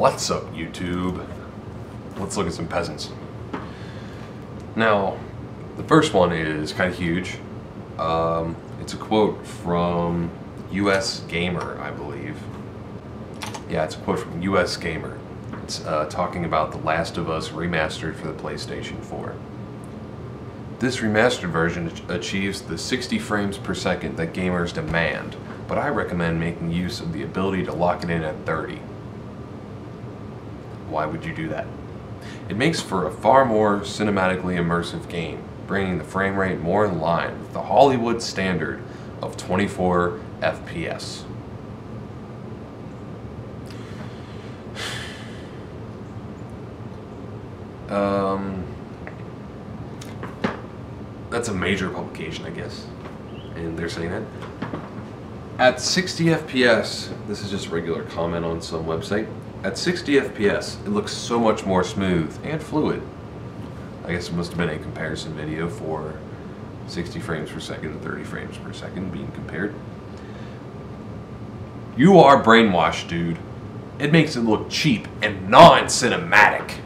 What's up, YouTube? Let's look at some peasants. Now, the first one is kind of huge. It's a quote from US Gamer, I believe. Yeah, it's a quote from US Gamer. It's talking about The Last of Us remastered for the PlayStation 4. This remastered version achieves the 60 frames per second that gamers demand, but I recommend making use of the ability to lock it in at 30. Why would you do that? It makes for a far more cinematically immersive game, bringing the frame rate more in line with the Hollywood standard of 24 FPS. That's a major publication, I guess, and they're saying that. At 60 FPS, this is just a regular comment on some website, at 60 FPS, it looks so much more smooth and fluid. I guess it must have been a comparison video for 60 frames per second and 30 frames per second being compared. You are brainwashed, dude. It makes it look cheap and non-cinematic.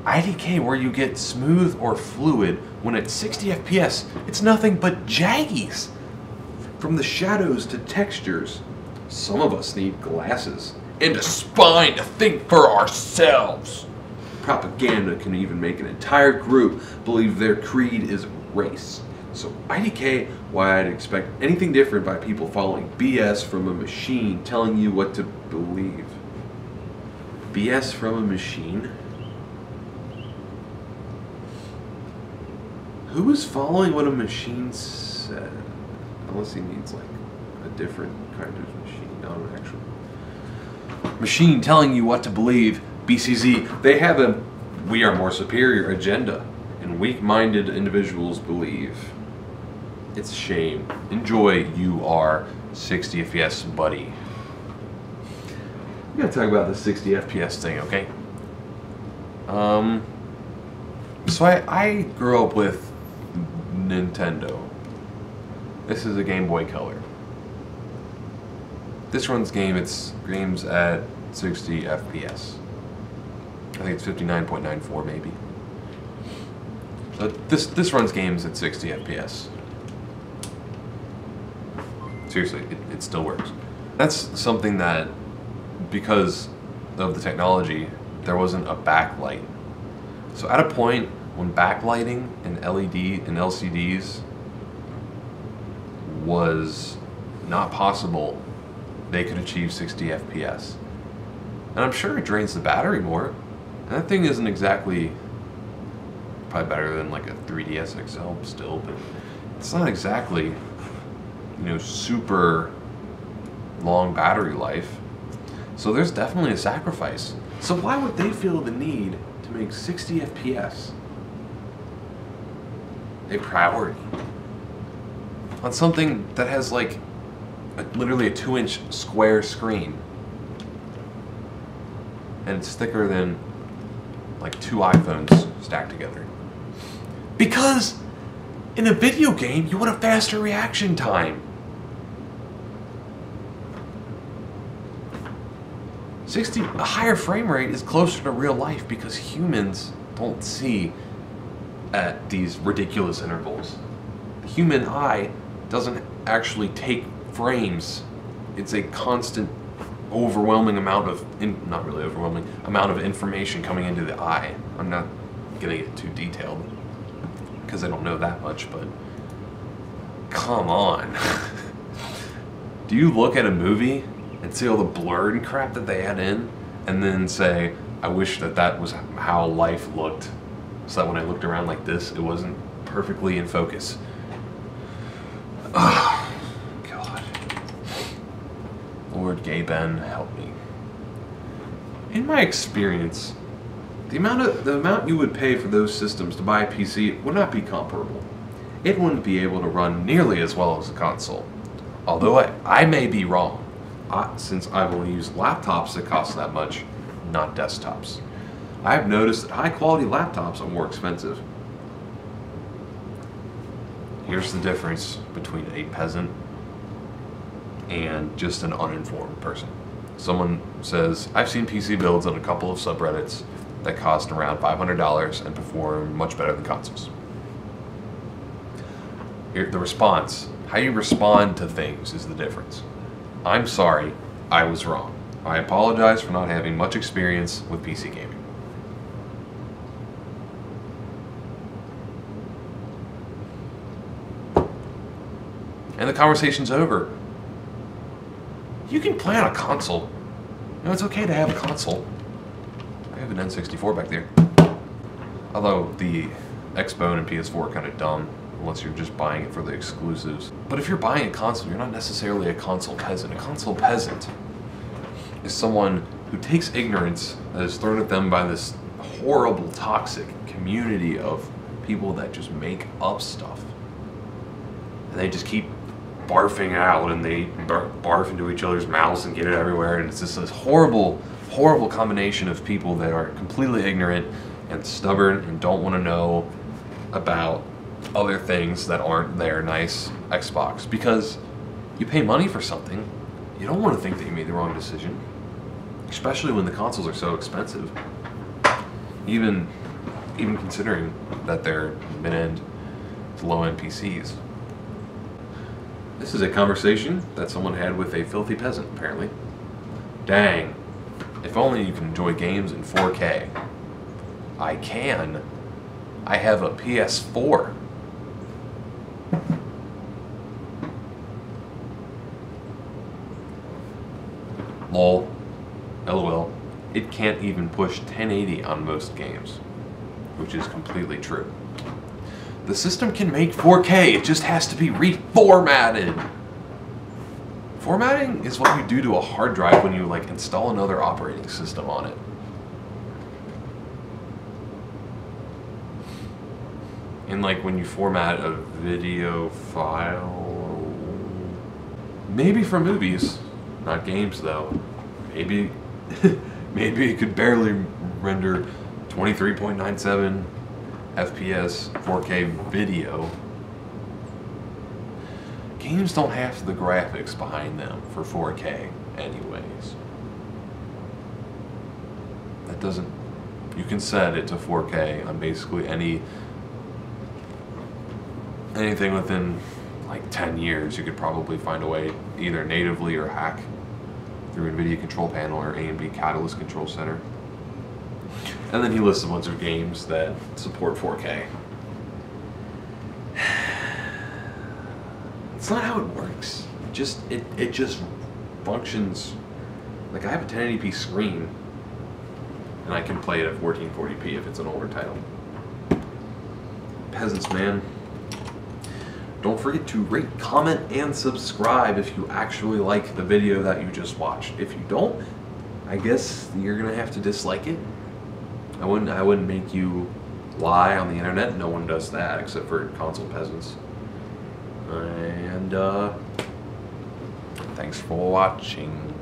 IDK where you get smooth or fluid when at 60 FPS, it's nothing but jaggies. From the shadows to textures, some of us need glasses and a spine to think for ourselves. Propaganda can even make an entire group believe their creed is race. So IDK, why I'd expect anything different by people following BS from a machine telling you what to believe. BS from a machine? Who is following what a machine said? Unless he means like a different kind of machine, not an actual machine telling you what to believe. BCZ, they have a we are more superior agenda, and weak-minded individuals believe. It's a shame. Enjoy, you are 60 FPS buddy. We gotta talk about the 60 FPS thing, okay? So I grew up with Nintendo. This is a Game Boy Color. This runs games at 60 FPS. I think it's 59.94 maybe. So this runs games at 60 FPS. Seriously, it still works. That's something that, because of the technology, there wasn't a backlight. So at a point when backlighting and LED and LCDs was not possible, they could achieve 60 FPS. And I'm sure it drains the battery more. And that thing isn't exactly, probably better than like a 3DS XL still, but it's not exactly, you know, super long battery life. So there's definitely a sacrifice. So why would they feel the need to make 60 FPS a priority on something that has like literally a 2-inch square screen and it's thicker than like 2 iPhones stacked together? Because in a video game you want a faster reaction time. 60, a higher frame rate is closer to real life because humans don't see at these ridiculous intervals. The human eye doesn't actually take frames. It's a constant, overwhelming amount of, not really overwhelming, amount of information coming into the eye. I'm not gonna get too detailed because I don't know that much, but come on. Do you look at a movie and see all the blur and crap that they add in and then say, I wish that was how life looked, so that when I looked around like this, it wasn't perfectly in focus? Oh, God. Lord Gay Ben, help me. In my experience, the amount you would pay for those systems to buy a PC would not be comparable. It wouldn't be able to run nearly as well as a console. Although I may be wrong, since I've only used laptops that cost that much, not desktops. I've noticed that high-quality laptops are more expensive. Here's the difference between a peasant and just an uninformed person. Someone says, I've seen PC builds on a couple of subreddits that cost around $500 and perform much better than consoles. Here, the response, how you respond to things is the difference. I'm sorry, I was wrong. I apologize for not having much experience with PC gaming. And the conversation's over. You can play on a console. You know, it's okay to have a console. I have an N64 back there. Although the Xbone and PS4 are kind of dumb, unless you're just buying it for the exclusives. But if you're buying a console, you're not necessarily a console peasant. A console peasant is someone who takes ignorance that is thrown at them by this horrible, toxic community of people that just make up stuff. And they just keep barfing out, and they barf into each other's mouths and get it everywhere, and it's just this horrible, horrible combination of people that are completely ignorant and stubborn and don't want to know about other things that aren't their nice Xbox. Because you pay money for something, you don't want to think that you made the wrong decision, especially when the consoles are so expensive. Even considering that they're mid-end to low-end PCs. This is a conversation that someone had with a filthy peasant, apparently. Dang, if only you can enjoy games in 4K. I can. I have a PS4. Lol. LOL. It can't even push 1080 on most games, which is completely true. The system can make 4K, it just has to be reformatted. Formatting is what you do to a hard drive when you like install another operating system on it. And like when you format a video file, maybe for movies, not games though. Maybe maybe it could barely render 23.97 FPS 4K video. Games don't have the graphics behind them for 4K anyways. That doesn't, you can set it to 4K on basically anything within like 10 years. You could probably find a way either natively or hack through NVIDIA Control Panel or AMD Catalyst Control Center. And then he lists a bunch of games that support 4K. It's not how it works. It just functions. Like I have a 1080p screen, and I can play it at 1440p if it's an older title. Peasants, man. Don't forget to rate, comment, and subscribe if you actually like the video that you just watched. If you don't, I guess you're gonna have to dislike it. I wouldn't make you lie on the internet. No one does that except for console peasants. And thanks for watching.